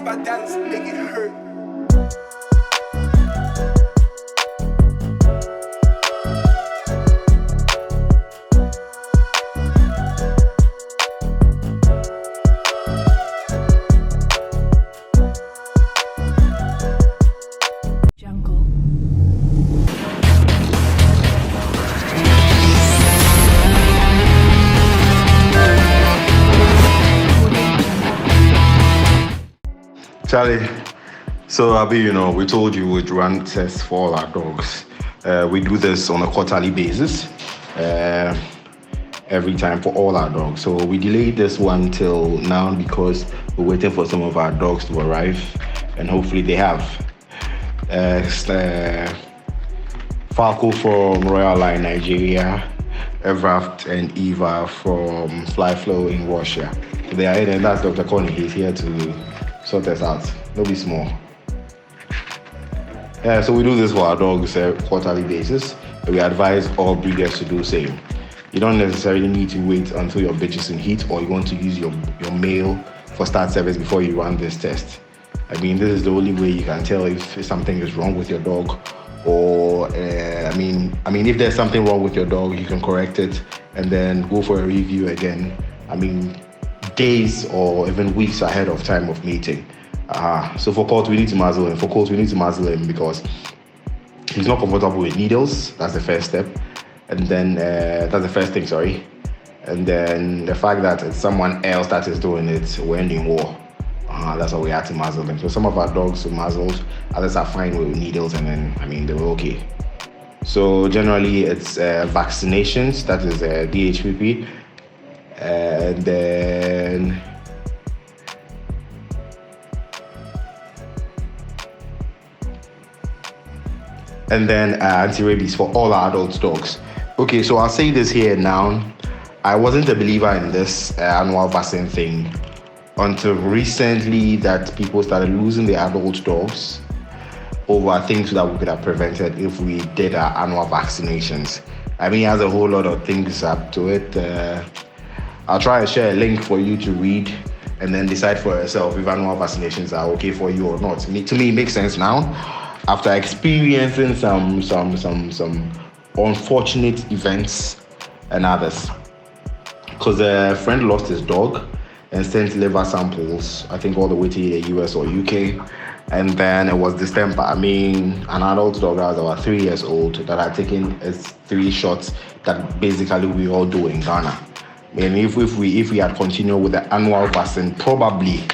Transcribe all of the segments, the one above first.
my dance, make it hurt. Charlie, so Abi, we told you we'd run tests for all our dogs. We do this on a quarterly basis, every time for all our dogs. So we delayed this one till now because we're waiting for some of our dogs to arrive, and hopefully they have. Falco from Royal Line, Nigeria, Evraft and Eva from Fly Flow in Russia. They are in, and that's Dr. Koney. He's here to sort us out. No be small. So we do this for our dogs quarterly basis. We advise all breeders to do the same. You don't necessarily need to wait until your bitch is in heat or you want to use your male for start service before you run this test. I mean, this is the only way you can tell if something is wrong with your dog, or if there's something wrong with your dog, you can correct it and then go for a review again. Days or even weeks ahead of time of meeting. So for Colt, we need to muzzle him. For Colt, we need to muzzle him because he's not comfortable with needles. That's the first step. And then that's the first thing, sorry. And then the fact that it's someone else that is doing it, we're ending war. That's why we had to muzzle them. So some of our dogs were muzzled, others are fine with needles, and then they were okay. So generally it's vaccinations, that is dhpp. And then anti-rabies for all our adult dogs. Okay, so I'll say this here now. I wasn't a believer in this annual vaccine thing until recently, that people started losing their adult dogs over things that we could have prevented if we did our annual vaccinations. It has a whole lot of things up to it. I'll try and share a link for you to read and then decide for yourself if annual vaccinations are okay for you or not. To me, it makes sense now after experiencing some unfortunate events and others. Because a friend lost his dog and sent liver samples, I think all the way to the US or UK, and then it was distemper. An adult dog that was about 3 years old that had taken 3 shots that basically we all do in Ghana. And if we had continued with the annual vaccine, probably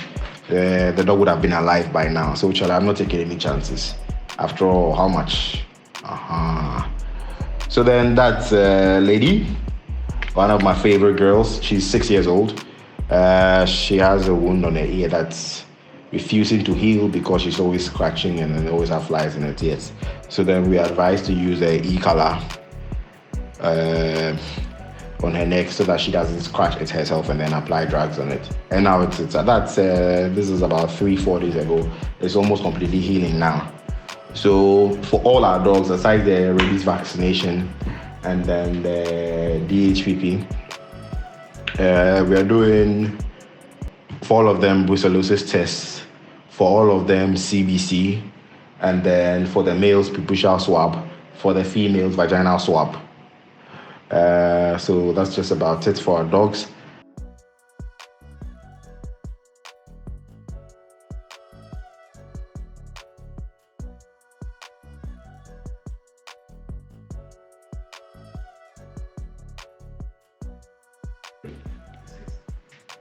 the dog would have been alive by now. So I'm not taking any chances. After all, how much? So then that's lady, one of my favorite girls. She's 6 years old. She has a wound on her ear that's refusing to heal because she's always scratching and always have flies in her ears. So then we advise to use a e-collar on her neck so that she doesn't scratch it herself, and then apply drugs on it. And now this is about 3-4 days ago. It's almost completely healing now. So for all our dogs, aside the rabies vaccination and then the dhpp, we are doing for all of them Brucellosis tests, for all of them CBC, and then for the males Preputal swab, for the females vaginal swab. So that's just about it for our dogs.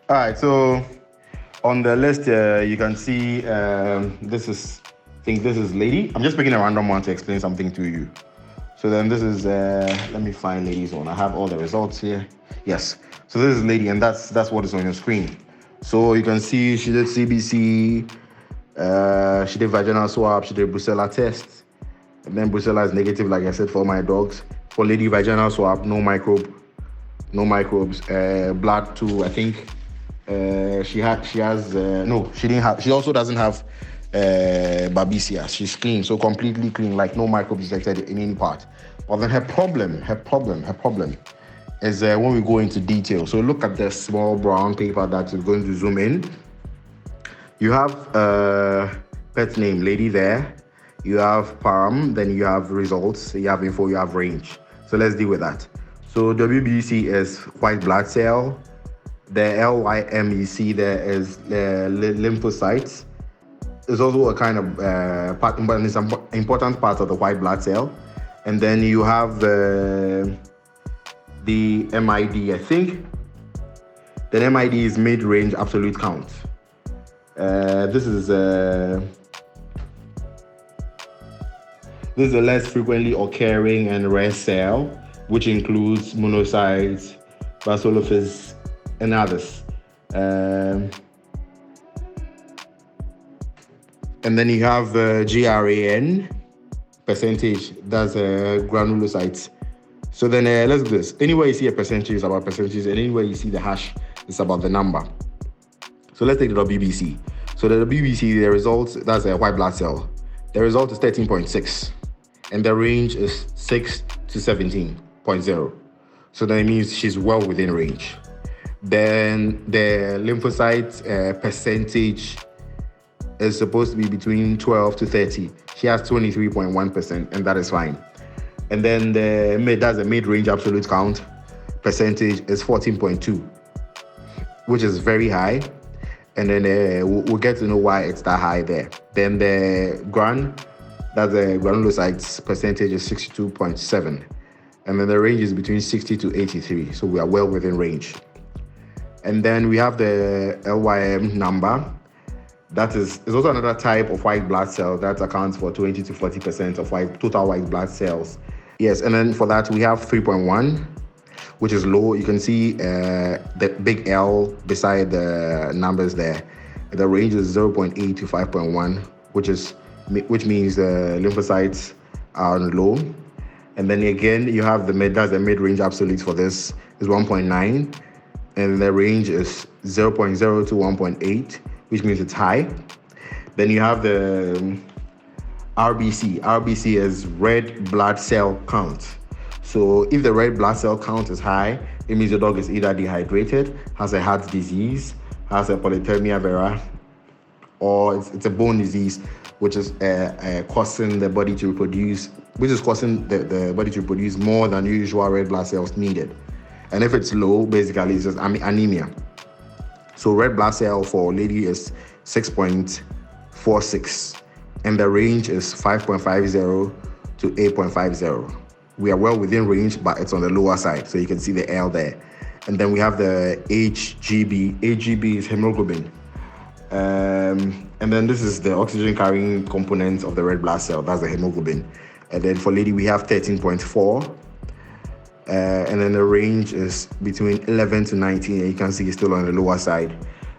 All right, so on the list you can see this is lady. I'm just picking a random one to explain something to you. So then this is, let me find lady's one. I have all the results here. Yes. So this is lady, and that's what is on your screen. So you can see she did CBC, she did vaginal swab, she did Brucella test. And then Brucella is negative, like I said, for my dogs. For lady, vaginal swab, no microbes. Blood too, I think. She also doesn't have babesia. She's clean, so completely clean, like no microbes detected in any part. But then her problem is when we go into detail. So look at the small brown paper that is going to zoom in. You have pet name, lady there. You have param, then you have results, you have info, you have range. So let's deal with that. So WBC is white blood cell. The LYM you see there is lymphocytes. It's also a kind of part, but it's an important part of the white blood cell. And then you have the MID, I think. The MID is mid-range absolute count. This is a less frequently occurring and rare cell, which includes monocytes, Brucellosis, and others. And then you have GRAN percentage, that's granulocytes. So then let's do this. Anywhere you see a percentage, it's about percentages, and anywhere you see the hash, it's about the number. So let's take the WBC. So the WBC, the result, that's a white blood cell. The result is 13.6, and the range is 6 to 17.0. So that means she's well within range. Then the lymphocyte percentage is supposed to be between 12 to 30. She has 23.1%, and that is fine. And then that's the mid-range absolute count percentage is 14.2, which is very high. And then we'll get to know why it's that high there. Then the that's the granulocytes percentage is 62.7. And then the range is between 60 to 83. So we are well within range. And then we have the LYM number. That is also another type of white blood cell that accounts for 20 to 40% of total white blood cells. Yes, and then for that we have 3.1, which is low. You can see the big L beside the numbers there. The range is 0.8 to 5.1, which means the lymphocytes are low. And then again, you have the mid-range absolute for this is 1.9, and the range is 0.0 to 1.8, which means it's high. Then you have the RBC. RBC is red blood cell count. So if the red blood cell count is high, it means the dog is either dehydrated, has a heart disease, has a polycythemia vera, or it's a bone disease, which is causing the body to produce, the body to produce more than usual red blood cells needed. And if it's low, basically it's just anemia. So red blood cell for lady is 6.46, and the range is 5.50 to 8.50. We are well within range, but it's on the lower side, so you can see the L there. And then we have the HGB. HGB is hemoglobin. And then this is the oxygen carrying component of the red blood cell, that's the hemoglobin. And then for lady, we have 13.4. And then the range is between 11 to 19, and you can see it's still on the lower side.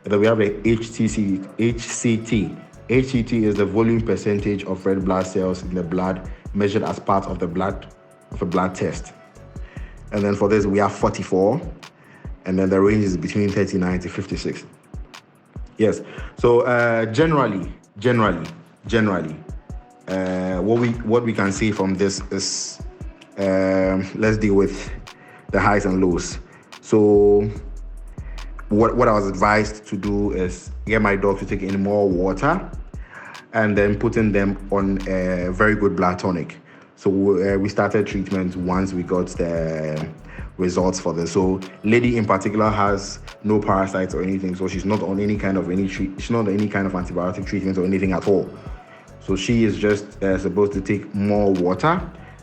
And then we have the HCT. HCT is the volume percentage of red blood cells in the blood measured as part of a blood test. And then for this, we have 44. And then the range is between 39 to 56. Yes. So generally, what we can see from this is, let's deal with the highs and lows. So what I was advised to do is get my dog to take in more water, and then putting them on a very good blood tonic. So we started treatment once we got the results for this. So lady in particular has no parasites or anything, so she's not on any kind of antibiotic treatment or anything at all. So she is just supposed to take more water,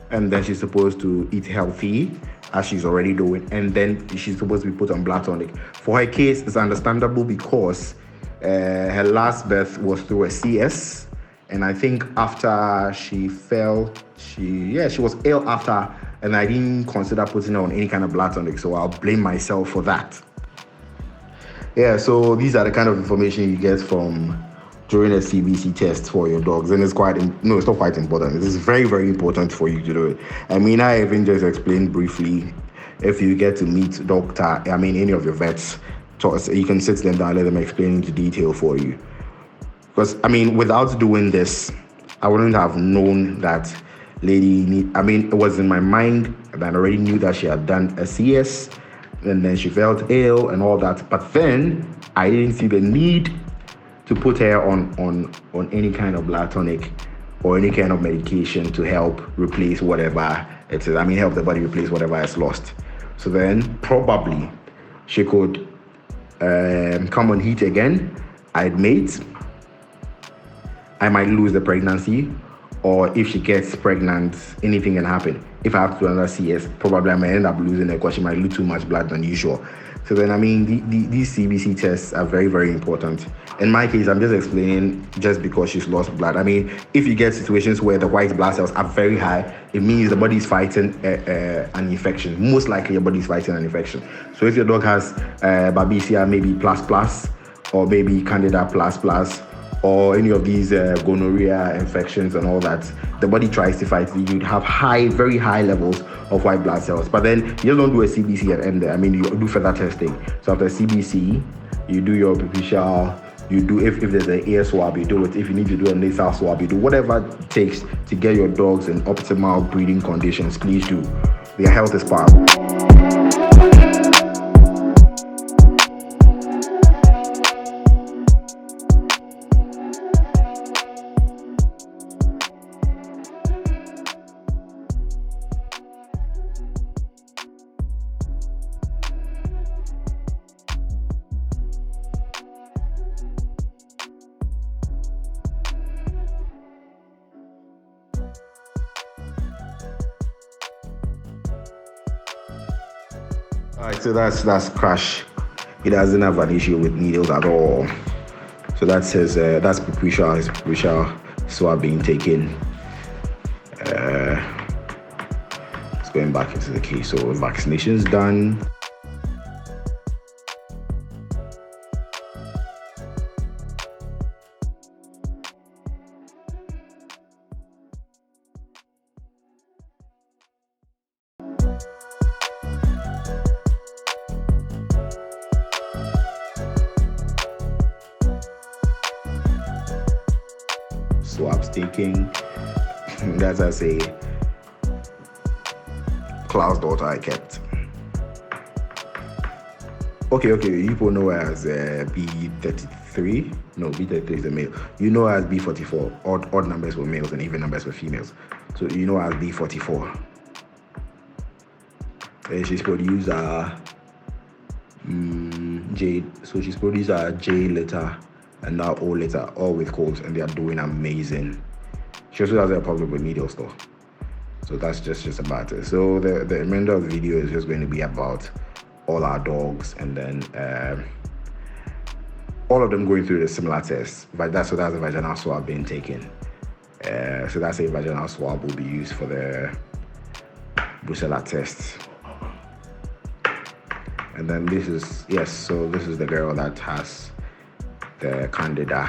and then she's supposed to eat healthy, as she's already doing, and then she's supposed to be put on blood tonic. For her case, it's understandable because her last birth was through a CS, and I think after she fell, she was ill after, and I didn't consider putting her on any kind of blood tonic, so I'll blame myself for that. Yeah, so these are the kind of information you get from during a CBC test for your dogs, and it's not quite important. It is very, very important for you to do it. I mean, I even just explained briefly. If you get to meet any of your vets, you can sit them down, let them explain into detail for you. Because, without doing this, I wouldn't have known that lady it was in my mind, and I already knew that she had done a CS, and then she felt ill and all that. But then I didn't see the need to put her on any kind of blood tonic or any kind of medication to help replace whatever it is. I mean, help the body replace whatever is lost. So then probably she could come on heat again. I'd mate. I might lose the pregnancy, or if she gets pregnant, anything can happen. If I have to do another CS, probably I might end up losing her because she might lose too much blood than usual. So then, I mean, these CBC tests are very, very important. In my case, I'm just explaining just because she's lost blood. I mean, if you get situations where the white blood cells are very high, it means the body is fighting an infection. Most likely, your body is fighting an infection. So if your dog has Babesia maybe plus, or maybe Candida plus, or any of these gonorrhea infections and all that, the body tries to fight. You'd have very high levels of white blood cells. But then you just don't do a CBC at end there. I mean, you do further testing. So after CBC, you do your Preputal. You do if there's an ear swab, you do it. If you need to do a nasal swab, you do whatever it takes to get your dogs in optimal breeding conditions. Please do. Their health is powerful. Alright, so that's Crash. He doesn't have an issue with needles at all. So that's that's Preputal swab being taken. It's going back into the case. So vaccination's done. Swabs taking. That's as a Klaus daughter I kept. Okay, you people know her as B33. No, B33 is a male. You know her as B44. Odd numbers were males and even numbers were females. So you know her as B44. She's produced a J. So she's produced a J letter and now O letter, all with colds, and they are doing amazing. She also has a problem with needles though. So that's just about it. So the remainder of the video is just going to be about all our dogs, and then all of them going through the similar tests. But that's a vaginal swab being taken. So that's a vaginal swab will be used for the Brucellosis test. And then this is the girl that has the Candida.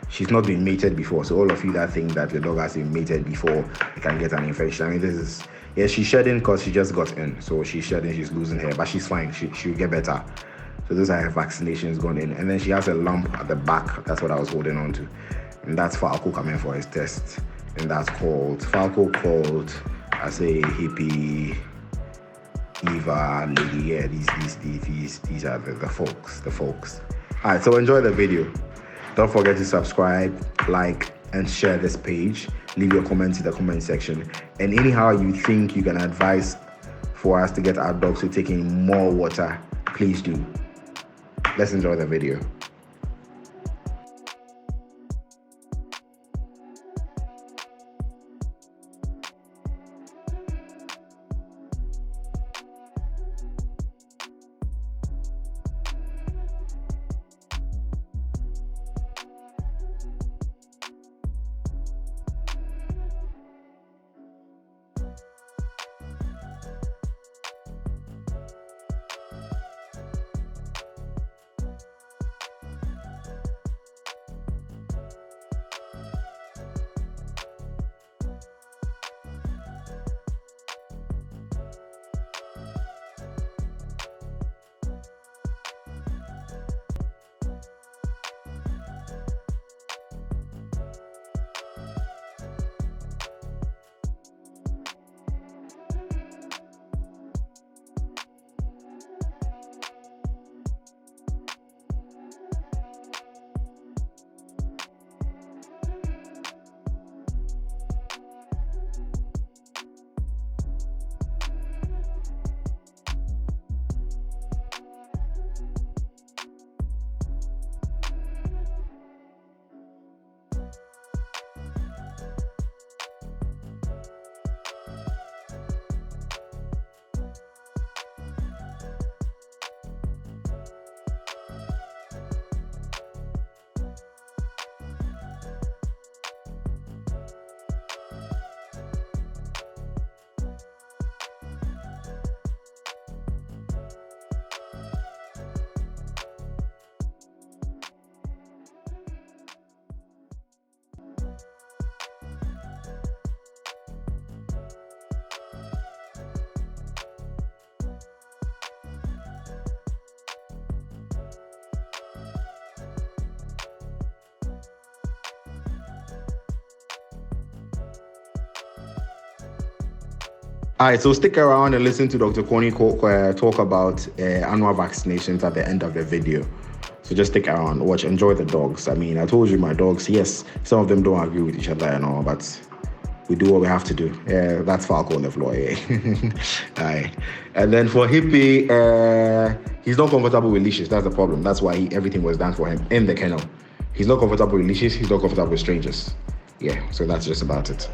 She's not been mated before, so all of you that think that the dog has been mated before, you can get an infection. I mean, she's shedding because she just got in, so she's shedding, she's losing hair, but she's fine. She'll get better. So those are her vaccinations going in, and then she has a lump at the back. That's what I was holding on to, and that's Falco coming for his test, and that's Falco called as a hippie. Eva, Lily, yeah, these are the folks. Alright, so enjoy the video. Don't forget to subscribe, like, and share this page. Leave your comments in the comment section. And anyhow you think you can advise for us to get our dogs to taking more water, please do. Let's enjoy the video. All right, so stick around and listen to Dr. Koney talk about annual vaccinations at the end of the video. So just stick around, watch, enjoy the dogs. I mean, I told you my dogs, yes, some of them don't agree with each other and all, but we do what we have to do. Yeah, that's Falco on the floor, yeah. All right. And then for Hippie, he's not comfortable with leashes. That's the problem. That's why everything was done for him in the kennel. He's not comfortable with leashes. He's not comfortable with strangers. Yeah, so that's just about it.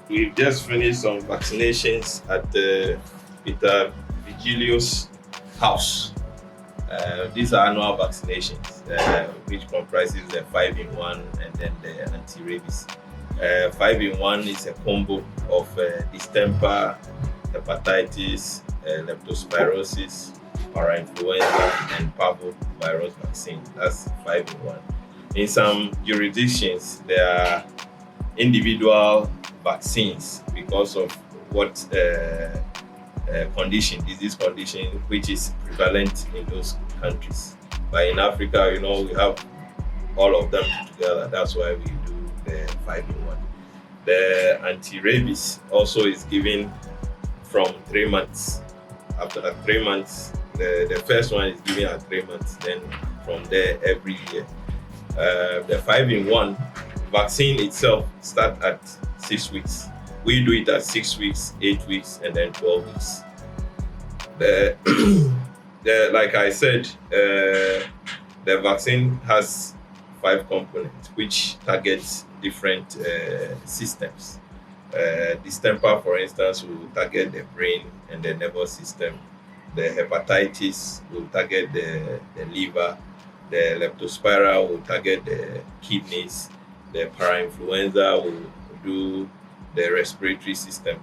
We've just finished some vaccinations at Peter Vigilio's house. These are annual vaccinations, which comprises the 5-in-1 and then the anti-rabies. 5-in-1 is a combo of distemper, hepatitis, leptospirosis, parainfluenza, and parvovirus vaccine. That's 5-in-1. In some jurisdictions, there are individual vaccines because of what disease condition, which is prevalent in those countries. But in Africa, we have all of them together. That's why we do the 5-in-1. The anti-rabies also is given from 3 months. After 3 months, the first one is given at 3 months, then from there every year. The 5-in-1 vaccine itself starts at 6 weeks. We do it at 6 weeks, 8 weeks, and then 12 weeks. Like I said, the vaccine has 5 components which targets different systems. Distemper, for instance, will target the brain and the nervous system. The hepatitis will target the liver. The leptospira will target the kidneys. The parainfluenza will do the respiratory system,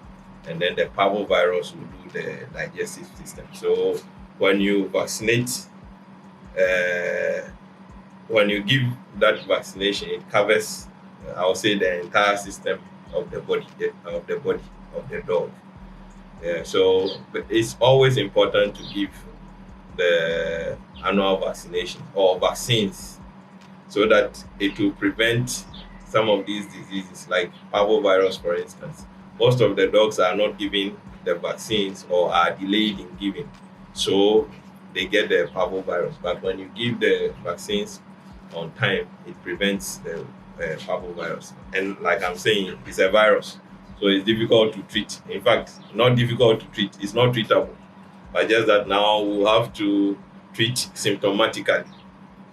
and then the parvovirus will do the digestive system. So when you vaccinate, when you give that vaccination, it covers, I would say, the entire system of the body of the dog. So it's always important to give the annual vaccination or vaccines so that it will prevent some of these diseases, like parvovirus, for instance. Most of the dogs are not given the vaccines or are delayed in giving, so they get the parvovirus. But when you give the vaccines on time, it prevents the parvovirus. And like I'm saying, it's a virus, so it's difficult to treat. In fact, not difficult to treat, it's not treatable, but just that now we'll have to treat symptomatically.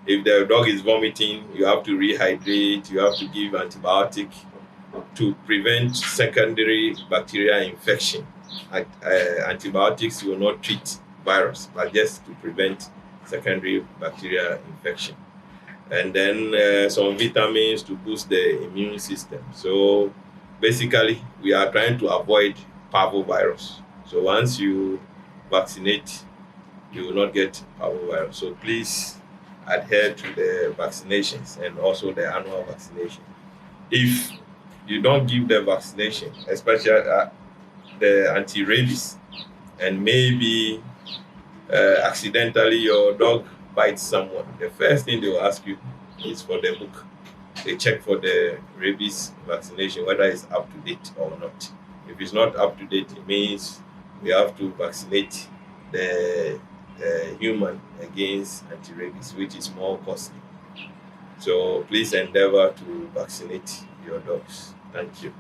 If the dog is vomiting, you have to rehydrate, you have to give antibiotic to prevent secondary bacterial infection. Antibiotics will not treat virus, but just to prevent secondary bacterial infection. And then some vitamins to boost the immune system. So basically, we are trying to avoid parvovirus. So once you vaccinate, you will not get parvovirus. So please adhere to the vaccinations and also the annual vaccination. If you don't give the vaccination, especially the anti-rabies, and maybe accidentally your dog bites someone, the first thing they will ask you is for the book. They check for the rabies vaccination, whether it's up to date or not. If it's not up to date, it means we have to vaccinate the human against anti-rabies, which is more costly. So please endeavor to vaccinate your dogs. Thank you.